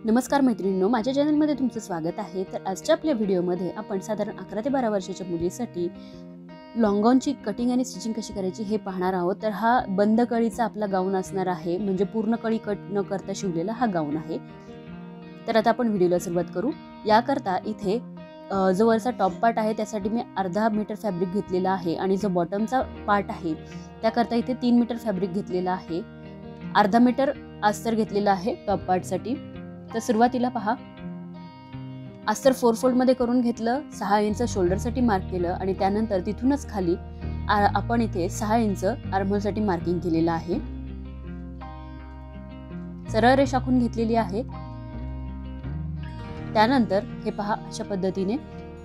नमस्कार मैत्रिणींनो, माझ्या चॅनलमध्ये तुमचं स्वागत आहे। तर आजच्या आपल्या व्हिडिओमध्ये आपण साधारण 11 ते 12 वर्षाच्या मुलीसाठी लॉंग गाऊनची कटिंग आणि स्टिचिंग कशी करायची हे पाहणार आहोत। तर हा बंद कळीचा आपला गाऊन असणार आहे, म्हणजे पूर्ण कळी कट न करता शिवलेला हा गाऊन आहे। तर आता आपण व्हिडिओला सुरुवात करू। याकरता इथे जो वरचा टॉप पार्ट आहे त्यासाठी मी अर्धा मीटर फॅब्रिक घेतलेला आहे आणि जो बॉटमचा पार्ट आहे त्याकरता इथे 3 मीटर फॅब्रिक घेतलेला आहे। अर्धा मीटर अस्तर घेतलेला आहे टॉप पार्टसाठी। तर सुरुवातीला पहा, अस्तर 4 फोल्ड मध्ये करून घेतलं, 6 इंच शोल्डर साठी मार्क केलं आणि त्यानंतर तिथूनच खाली आपण इथे 6 इंच आर्महोल साठी मार्किंग केलेलं आहे। सरळ रेषा आखून घेतलेली आहे। त्यानंतर हे पहा, अशा पद्धतीने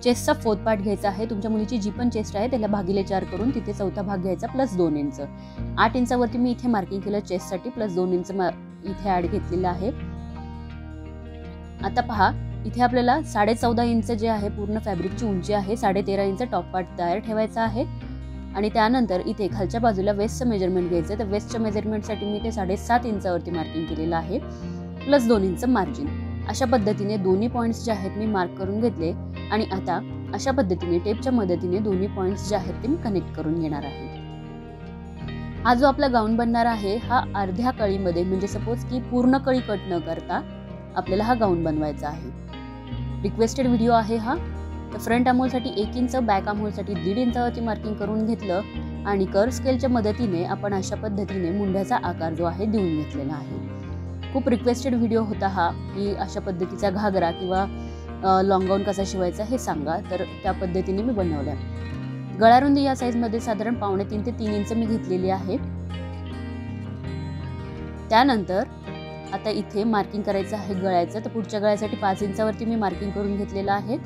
चेस्टचा 4th पार्ट घ्यायचा आहे। तुमच्या मुलीची जी पण चेस्ट आहे त्याला भागिले 4 करून तिथे चौथा भाग घ्यायचा प्लस 2 इंच। 8 इंचावरती मी इथे मार्किंग केलं चेस्ट साठी, प्लस 2 इंच इथे ऍड घेतलेला आहे। आता पहा, इथे आपल्याला 14.5 इंच जे आहे पूर्ण फॅब्रिकची उंची आहे, 13.5 इंच टॉप पार्ट तयार ठेवायचा आहे। आणि त्यानंतर इथे खालच्या बाजूला वेस्टचं मेजरमेंट घ्यायचं। तर वेस्टच्या मेजरमेंटसाठी मी इथे 7.5 इंचावरती मार्किंग केलेलं आहे, प्लस 2 इंच मार्जिन। अशा पद्धतीने दोन्ही पॉइंट्स जे आहेत मी मार्क करून घेतले आणि आता अशा पद्धतीने टेपच्या मदतीने दोन्ही पॉइंट्स जे आहेत ते मी कनेक्ट करून घेणार आहे। हा जो आपला गाऊन बनणार आहे हा अर्ध्या कळीमध्ये, म्हणजे सपोज की पूर्ण कळी कट न करता आपल्याला हा गाऊन बनवायचा आहे। रिक्वेस्टेड व्हिडिओ आहे हा। तर फ्रंट आर्महोल साठी 1 इंच, बॅक आर्महोल साठी 1.5 इंचावरती मार्किंग करून घेतलं आणि कर्व स्केलच्या मदतीने आपण अशा पद्धतीने मुंड्याचा आकार जो आहे देऊन घेतलेला आहे। खूप रिक्वेस्टेड व्हिडिओ होता हा, की अशा पद्धतीचा घागरा किंवा लॉंग गाऊन कसा शिवायचा हे सांगा, तर त्या पद्धतीने मी बनवल्या। गळारुंदी या साईज मध्ये साधारण 2.5 ते 3 इंच मी घेतलेली आहे। त्यानंतर आता इथे मार्किंग करायचं आहे गळ्याचं। तर पुढच्या गळ्यासाठी 5 इंचावरती मी मार्किंग करून घेतलेलं आहे,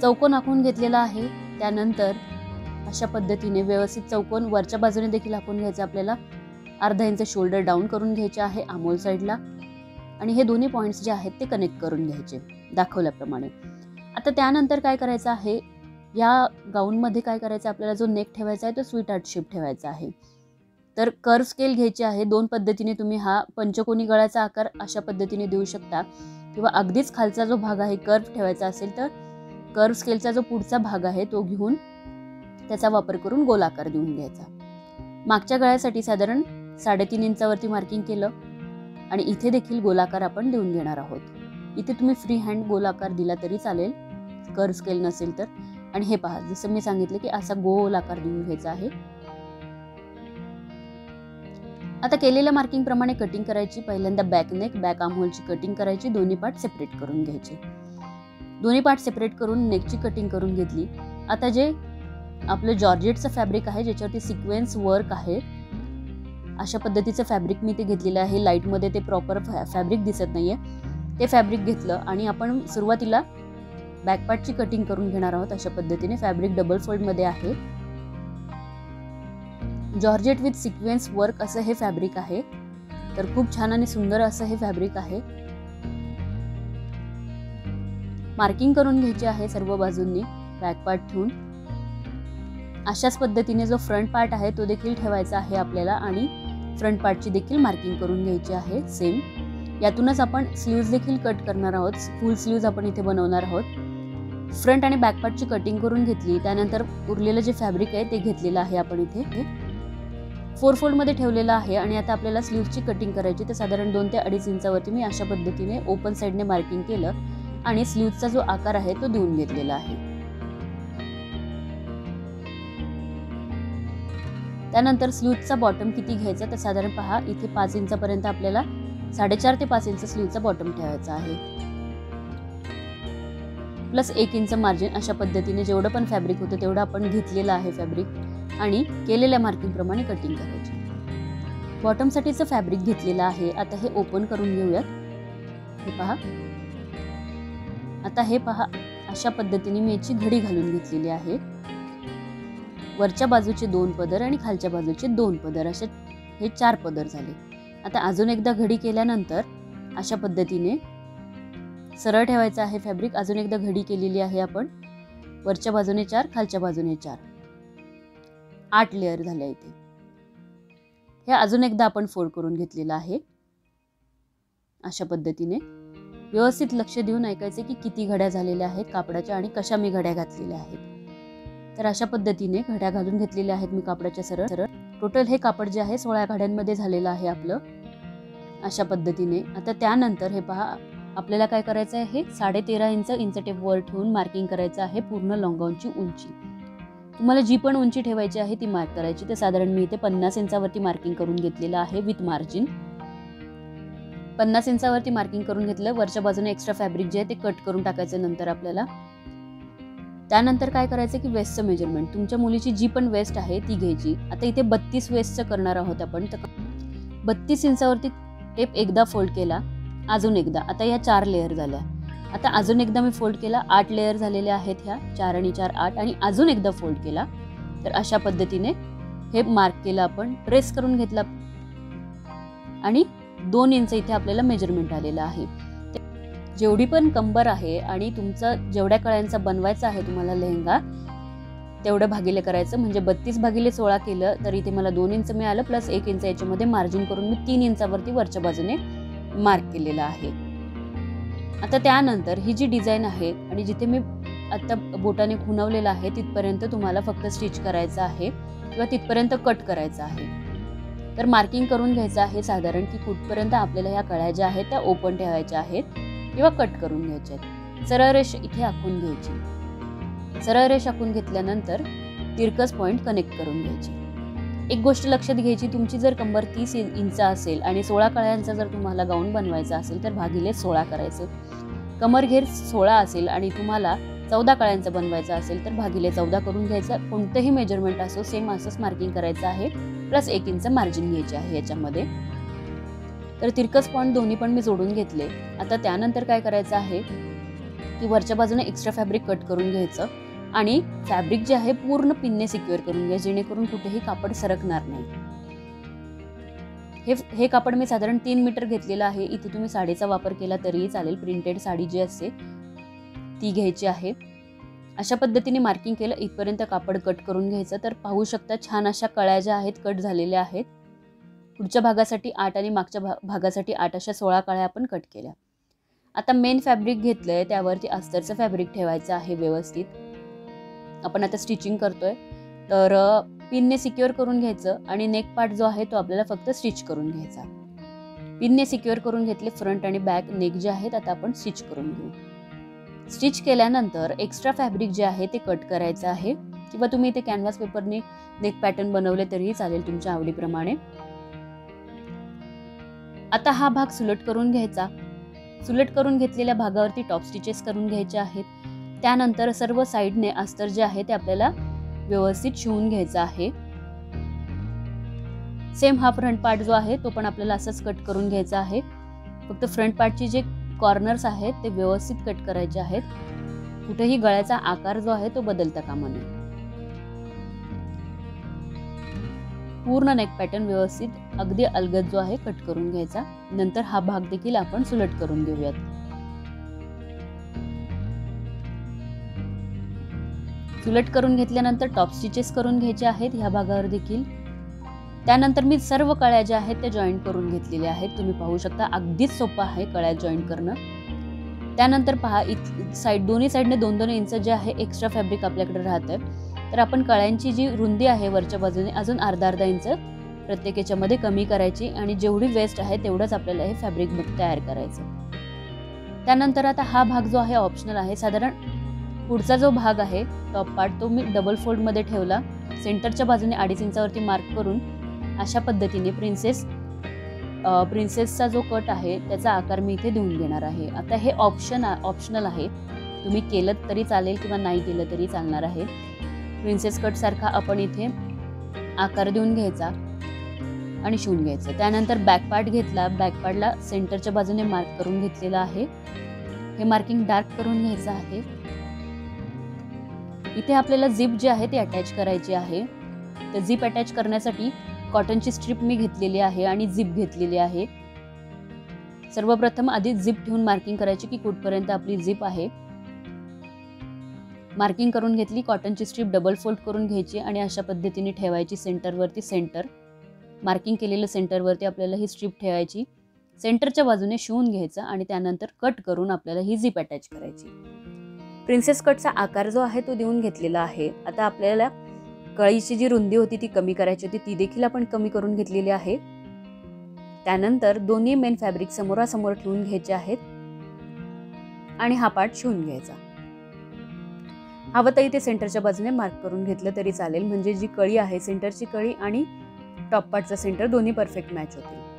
चौकोन आखून घेतलेला आहे। त्यानंतर अशा पद्धतीने व्यवस्थित चौकोन वरच्या बाजूने देखील आखून घ्यायचं आपल्याला। अर्धा इंच शोल्डर डाऊन करून घ्यायचे आहे आर्महोल साईडला आणि हे दोन्ही पॉइंट्स जे आहेत ते कनेक्ट करून घ्यायचे दाखवल्याप्रमाणे। आता त्यानंतर काय करायचं आहे, या गाऊन मध्ये काय करायचं आपल्याला, जो नेक ठेवायचा आहे तो स्वीट हार्ट शेप ठेवायचा आहे। तर कर्व स्केल घ्यायची आहे। 2 पद्धतीने तुम्ही हा पंचकोनी गळ्याचा आकार अशा पद्धतीने देऊ शकता, किंवा अगदीच खालचा जो भाग आहे कर्व ठेवायचा असेल तर कर्व स्केलचा जो पुढचा भाग आहे तो घेऊन त्याचा वापर करून गोल आकार देऊन घ्यायचा। मागच्या गळ्यासाठी साधारण 3.5 इंचावरती मार्किंग केलं आणि इथे देखील गोलाकार आपण देऊन घेणार आहोत। इथे तुम्ही फ्री हँड गोलाकार दिला तरी चालेल, कर्व स्केल नसेल तर। आणि हे पहा, जसं मी सांगितलं की असा गोल आकार देऊन घ्यायचा आहे। आता केलेल्या मार्किंग प्रमाणे कटिंग करायची। पहिल्यांदा बॅक नेक, बॅक आर्महोलची कटिंग करायची, दोन्ही पार्ट सेपरेट करून घ्यायचे। दोन्ही पार्ट सेपरेट करून नेकची कटिंग करून घेतली। आता जे आपलं जॉर्जेटचं फॅब्रिक आहे ज्याच्यावरती सिक्वेन्स वर्क आहे, अशा पद्धतीचं फॅब्रिक मी ते घेतलेलं आहे। लाईट मध्ये ते प्रॉपर फॅब्रिक दिसत नाहीये, ते फॅब्रिक घेतलं आणि आपण सुरुवातीला बॅक पार्टची कटिंग करून घेणार आहोत। अशा पद्धतीने फॅब्रिक डबल फोल्ड मध्ये आहे। जॉर्जेट विथ सिक्वेन्स वर्क असं हे फॅब्रिक आहे। तर खूप छान आणि सुंदर असं हे फॅब्रिक आहे। मार्किंग करून घ्यायची आहे सर्व बाजूंनी बॅक पार्ट ठेवून। अशाच पद्धतीने जो फ्रंट पार्ट आहे तो देखील ठेवायचा आहे आपल्याला आणि फ्रंट पार्टची देखील मार्किंग करून घ्यायची आहे सेम। यातूनच आपण स्लीव्ज देखील कट करणार आहोत, फुल स्लीव्ज आपण इथे बनवणार आहोत। फ्रंट आणि बॅक पार्टची कटिंग करून घेतली, त्यानंतर उरलेलं जे फॅब्रिक आहे ते घेतलेलं आहे आपण इथे 4 फोल्ड मध्ये ठेवलेलं आहे। आणि आता आपल्याला स्लीव्सची कटिंग करायची। तर साधारण 2 ते 2.5 इंचावरती मी अशा पद्धतीने ओपन साइडने मार्किंग केलं आणि स्लीव्सचा जो आकार आहे तो देऊन घेतलेला आहे। त्यानंतर स्लीव्सचा बॉटम किती घ्यायचा, तर साधारण पहा, इथे 5 इंचापर्यंत आपल्याला 4.5 ते 5 इंच स्लीव्सचा बॉटम ठेवायचा आहे, प्लस 1 इंच मार्जिन। अशा पद्धतीने जेवढं पण फॅब्रिक होतं तेवढं आपण घेतलेलं आहे फॅब्रिक आणि केलेल्या मार्किंग प्रमाणे कटिंग करायची। बॉटम साठीचं फॅब्रिक घेतलेलं आहे। आता हे ओपन करून घेऊयात। हे पहा, आता हे पहा, अशा पद्धतीने मी याची घडी घालून घेतलेली आहे। वरच्या बाजूचे 2 पदर आणि खालच्या बाजूचे 2 पदर, असे हे 4 पदर झाले। आता अजून एकदा घडी केल्यानंतर अशा पद्धतीने सरळ ठेवायचं आहे फॅब्रिक। अजून एकदा घडी केलेली आहे आपण, वरच्या बाजूने 4, खालच्या बाजूने 4, 8 लेयर झाले इथे। हे अजून एकदा आपण फोल्ड करून घेतलेलं आहे। अशा पद्धतीने व्यवस्थित लक्ष देऊन ऐकायचे की किती घड्या झालेल्या आहेत कापडाच्या आणि कशा मी घड्या घातलेल्या आहेत। तर अशा पद्धतीने घड्या घालून घेतलेल्या आहेत मी कापडाच्या सरळ सरळ। टोटल हे कापड जे आहे 16 घड्यांमध्ये झालेलं आहे आपलं अशा पद्धतीने। आता त्यानंतर हे पहा आपल्याला काय करायचं आहे, हे 13.5 इंच टेप वर ठेवून मार्किंग करायचं आहे पूर्ण लॉंग गाऊनची उंची। तुम्हाला जी पण उंची ठेवायची आहे ती मार्क करायची। तर साधारण मी इथे 50 इंचावरती मार्किंग करून घेतलेलं आहे विथ मार्जिन। 50 इंचावरती मार्किंग करून घेतलं। वरच्या बाजूने एक्स्ट्रा फॅब्रिक जे आहे ते कट करून टाकायचं नंतर आपल्याला। त्यानंतर काय करायचं की वेस्टचं मेजरमेंट, तुमच्या मुलीची जी पण वेस्ट आहे ती घ्यायची। आता इथे 32 वेस्टचं करणार आहोत आपण। तर 32 इंचावरती टेप एकदा फोल्ड केला, अजून एकदा, आता या 4 लेअर झाल्या। आता अजून एकदा मी फोल्ड केला, 8 लेअर झालेले आहेत ह्या, 4 आणि 4 8, आणि अजून एकदा फोल्ड केला। तर अशा पद्धतीने हे मार्क केलं आपण, ट्रेस करून घेतला आणि 2 इंच इथे आपल्याला मेजरमेंट आलेलं आहे। जेवढी पण कंबर आहे आणि तुमचा जेवढ्या कळ्यांचा बनवायचा आहे तुम्हाला लेहंगा तेवढं भागिले करायचं। म्हणजे 32/16 केलं तर इथे मला 2 इंच मिळालं, प्लस 1 इंच याच्यामध्ये मार्जिन करून मी 3 इंचावरती वरच्या बाजूने मार्क केलेलं आहे। आता त्यानंतर ही जी डिझाईन आहे आणि जिथे मी आता बोटाने खुणवलेलं आहे तिथपर्यंत तुम्हाला फक्त स्टिच करायचं आहे किंवा तिथपर्यंत कट करायचं आहे। तर मार्किंग करून घ्यायचं आहे साधारण की कुठपर्यंत आपल्याला ह्या कळ्या ज्या आहेत त्या ओपन ठेवायच्या आहेत किंवा कट करून घ्यायच्या आहेत। सरळ रेष इथे आखून घ्यायची। सरळ रेष आखून घेतल्यानंतर तिरकस पॉइंट कनेक्ट करून घ्यायची। एक गोष्ट लक्षात घ्यायची, तुमची जर कंबर 30 इंच असेल आणि 16 कळ्यांचा जर तुम्हाला गाऊन बनवायचा असेल तर भागिले 16 करायचं। कमर घेर 16 असेल आणि तुम्हाला 14 कळ्यांचा बनवायचा असेल तर भागिले 14 करून घ्यायचं। कोणतंही मेजरमेंट असो सेम असंच मार्किंग करायचं आहे, प्लस 1 इंच मार्जिन घ्यायचे आहे याच्यामध्ये। तर तिरकस पॉइंट दोन्ही पण मी जोडून घेतले। आता त्यानंतर काय करायचं आहे की वरच्या बाजूने एक्स्ट्रा फॅब्रिक कट करून घ्यायचं आणि फॅब्रिक जे आहे पूर्ण पिनने सिक्युअर करून घ्या, जेणेकरून कुठेही कापड सरकणार नाही। हे कापड मी साधारण 3 मीटर घेतलेलं आहे। इथे तुम्ही साडीचा वापर केला तरीही चालेल, प्रिंटेड साडी जी असते ती घ्यायची आहे। अशा पद्धतीने मार्किंग केलं, इथपर्यंत कापड कट करून घ्यायचं। तर पाहू शकता छान अशा कळ्या ज्या आहेत कट झालेल्या आहेत। पुढच्या भागासाठी 8 आणि मागच्या भागासाठी 8 अशा 16 कळ्या आपण कट केल्या। आता मेन फॅब्रिक घेतलंय त्यावरती अस्तरचं फॅब्रिक ठेवायचं आहे व्यवस्थित। आपण आता स्टिचिंग करतोय तर पिनने सिक्युअर करून घ्यायचं आणि नेक पार्ट जो आहे तो आपल्याला फक्त स्टिच करून घ्यायचा। पिनने सिक्युअर करून घेतले फ्रंट आणि बॅक नेक जे आहेत आता आपण स्टिच करून घेऊ। स्टिच केल्यानंतर एक्स्ट्रा फॅब्रिक जे आहे ते कट करायचं आहे किंवा तुम्ही इथे कॅनव्हास पेपरने नेक पॅटर्न बनवले तरीही चालेल तुमच्या आवडीप्रमाणे। आता हा भाग सुलट करून घ्यायचा। सुलट करून घेतलेल्या भागावरती टॉप स्टिचेस करून घ्यायचे आहेत। त्यानंतर सर्व साइडने अस्तर जे आहे ते आपल्याला व्यवस्थित शिवून घ्यायचा आहे। सेम हा फ्रंट पार्ट जो आहे तो पण आपल्याला असंच कट करून घ्यायचा आहे। फक्त फ्रंट पार्टचे जे कॉर्नर्स आहेत ते व्यवस्थित कट करायचे आहेत, कुठेही गळ्याचा आकार जो आहे तो बदलता कामा नये। पूर्ण नेक पॅटर्न व्यवस्थित अगदी अलगद जो आहे कट करून घ्यायचा। नंतर हा भाग देखील आपण सुलट करून घेऊयात। सुलट करून घेतल्यानंतर टॉप स्टिचेस करून घ्यायचे आहेत ह्या भागावर देखील। त्यानंतर मी सर्व कळ्या ज्या आहेत त्या जॉईंट करून घेतलेल्या आहेत। तुम्ही पाहू शकता अगदीच सोपं आहे कळ्या जॉईंट करणं। त्यानंतर पहा साइड दोन्ही साइडने 2-2 इंच जे आहे एक्स्ट्रा फॅब्रिक आपल्याकडे राहतंय। तर आपण कळ्यांची जी रुंदी आहे वरच्या बाजूने अजून अर्धा इंच प्रत्येक याच्यामध्ये कमी करायची आणि जेवढी वेस्ट आहे तेवढंच आपल्याला हे फॅब्रिक तयार करायचं। त्यानंतर आता हा भाग जो आहे ऑप्शनल आहे। साधारण पुढचा जो भाग आहे टॉप पार्ट तो मी डबल फोल्ड मध्ये ठेवला। सेंटरच्या बाजूने 2.5 इंचावरती मार्क करून अशा पद्धतीने प्रिन्सेसचा जो कट आहे त्याचा आकार मी इथे देऊन घेणार आहे। आता हे ऑप्शनल आहे, तुम्ही केलं तरी चालेल किंवा नाही केलं तरी चालणार आहे। प्रिन्सेस कट सारखा आपण इथे आकार देऊन घ्यायचा आणि शिवून घ्यायचं। त्यानंतर बॅक पार्ट घेतला, बॅक पार्टला सेंटरच्या बाजूने मार्क करून घेतलेला आहे। हे मार्किंग डार्क करून घ्यायचं आहे। इथे आपल्याला झिप जी आहे ती अटॅच करायची आहे। तर झिप अटॅच करण्यासाठी कॉटनची स्ट्रिप मी घेतलेली आहे आणि झिप घेतलेली आहे। सर्वप्रथम आधी झिप ठेवून मार्किंग करायची की कुठपर्यंत आपली झिप आहे। मार्किंग करून घेतली, कॉटनची स्ट्रिप डबल फोल्ड करून घ्यायची आणि अशा पद्धतीने ठेवायची सेंटरवरती। सेंटर मार्किंग केलेलं सेंटरवरती आपल्याला ही स्ट्रिप ठेवायची सेंटरच्या बाजूने शिवून घ्यायचं आणि त्यानंतर कट करून आपल्याला ही झिप अटॅच करायची। प्रिन्सेस कटचा आकार जो आहे तो देऊन घेतलेला आहे। आता आपल्याला कळीची जी रुंदी होती ती कमी करायची होती, ती देखील आपण कमी करून घेतलेली आहे। त्यानंतर दोन्ही मेन फॅब्रिक समोरासमोर ठेवून घ्यायचे आहेत आणि हा पार्ट शिवून घ्यायचा। हवं तर इथे सेंटरच्या बाजूने मार्क करून घेतलं तरी चालेल, म्हणजे जी कळी आहे सेंटरची कळी आणि टॉप पार्टचा सेंटर दोन्ही परफेक्ट मॅच होतील।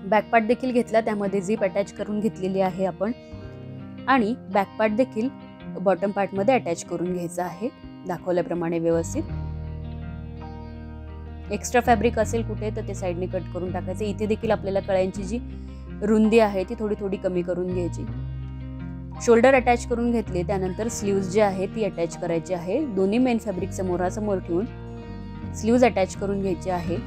बॅक पार्ट देखील घेतला, त्यामध्ये झिप अटॅच करून घेतलेली आहे आपण आणि बॅक पार्ट देखील बॉटम पार्ट मध्ये अटॅच करून घ्यायचा आहे दाखवल्याप्रमाणे व्यवस्थित। एक्स्ट्रा फॅब्रिक असेल कुठे तर ते साइडने कट करून टाकायचे। इथे देखील आपल्याला कळ्यांची जी रुंदी आहे ती थोडी थोडी कमी करून घ्यायची। शोल्डर अटॅच करून घेतले, त्यानंतर स्लीव्ज जे आहे ती अटॅच करायची आहे। दोन्ही मेन फॅब्रिक समोरासमोर ठेवून स्लीव्ज अटॅच करून घ्यायचे आहे,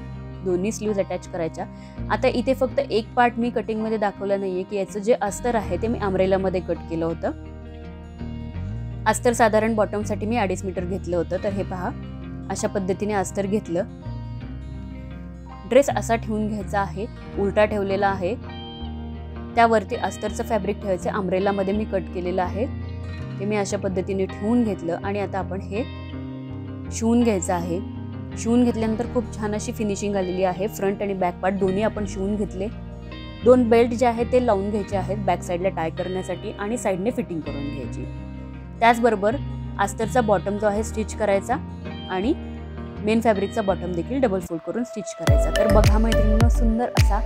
दोन्ही स्लीव्ज अटॅच करायच्या। आता इथे फक्त एक पार्ट मी कटिंग मध्ये दाखवला नाहीये की याचं जे अस्तर आहे ते मी अम्ब्रेला मध्ये कट केलं होतं। अस्तर साधारण बॉटम साठी मी 2.5 मीटर घेतलं होतं। तर हे पहा, अशा पद्धतीने अस्तर घेतलं। ड्रेस असा ठेवून घ्यायचा आहे, उलटा ठेवलेला आहे, त्यावरती अस्तरचं फॅब्रिक ठेवायचं। अम्ब्रेला मध्ये मी कट केलेलं आहे ते मी अशा पद्धतीने ठेवून घेतलं आणि आता आपण हे शिवून घ्यायचं आहे। शिवून घेतल्यानंतर खूप छान अशी फिनिशिंग आलेली आहे। फ्रंट आणि बॅक पार्ट दोन्ही आपण शिवून घेतले। 2 बेल्ट जे आहेत ते लावून घ्यायचे आहेत बॅक साईडला टाय करण्यासाठी आणि साईडने फिटिंग करून घ्यायची। त्याचबरोबर अस्तरचा बॉटम जो आहे स्टिच करायचा आणि मेन फॅब्रिकचा बॉटम देखील डबल फोल्ड करून स्टिच करायचा। तर बघा मैत्रिणींनो, सुंदर असा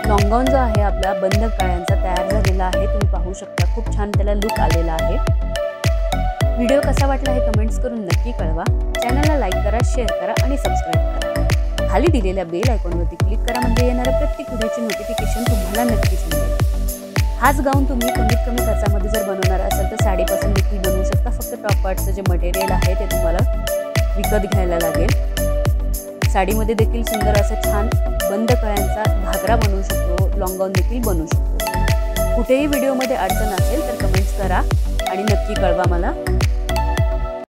लॉंग गाऊन जो आहे आपला बंद कळ्यांचा तयार झालेला आहे। तुम्ही पाहू शकता खूप छान त्याला लुक आलेला आहे। व्हिडिओ कसा वाटला हे कमेंट्स करून नक्की कळवा। चॅनलला लाईक करा, शेअर करा आणि सबस्क्राईब करा। खाली दिलेल्या बेल आयकॉनवरती क्लिक करा, म्हणजे येणाऱ्या प्रत्येक व्हिडिओची नोटिफिकेशन तुम्हाला नक्कीच मिळेल। हाच गाऊन तुम्ही कमीत कमी खर्चामध्ये जर बनवणार असाल तर साडीपासून देखील बनवू शकता। फक्त टॉप पार्टचं जे मटेरियल आहे ते तुम्हाला विकत घ्यायला लागेल। साडीमध्ये देखील सुंदर असं छान बंद कळ्यांचा घागरा बनवू शकतो, लॉंग गाऊन देखील बनवू शकतो। कुठेही व्हिडिओमध्ये अडचण असेल तर कमेंट्स करा आणि नक्की कळवा मला।